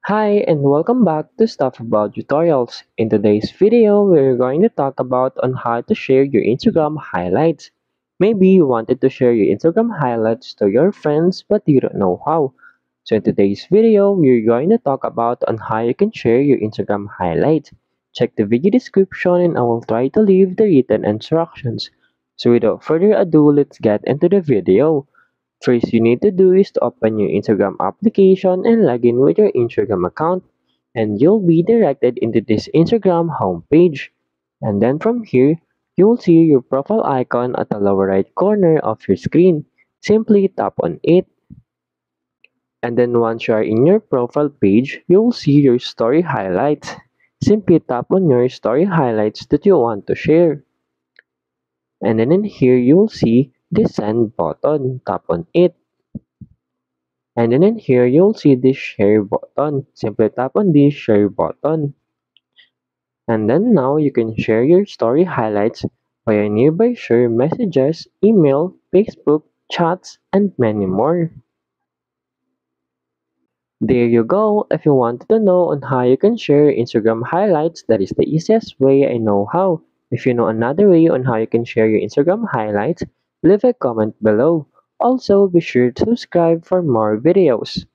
Hi and welcome back to Stuff About Tutorials. In today's video, we're going to talk about on how to share your Instagram highlights. Maybe you wanted to share your Instagram highlights to your friends but you don't know how. So in today's video, we're going to talk about on how you can share your Instagram highlights. Check the video description and I will try to leave the written instructions. So without further ado, let's get into the video. First you need to do is to open your Instagram application and log in with your Instagram account and you'll be directed into this Instagram homepage. And then from here, you will see your profile icon at the lower right corner of your screen. Simply tap on it and then once you are in your profile page, you will see your story highlights. Simply tap on your story highlights that you want to share. And then in here you will see the send button. Tap on it. And then in here, you'll see this share button. Simply tap on this share button. And then now you can share your story highlights via nearby share messages, email, Facebook, chats, and many more. There you go. If you wanted to know on how you can share Instagram highlights, that is the easiest way I know how. If you know another way on how you can share your Instagram highlights, leave a comment below. Also, be sure to subscribe for more videos.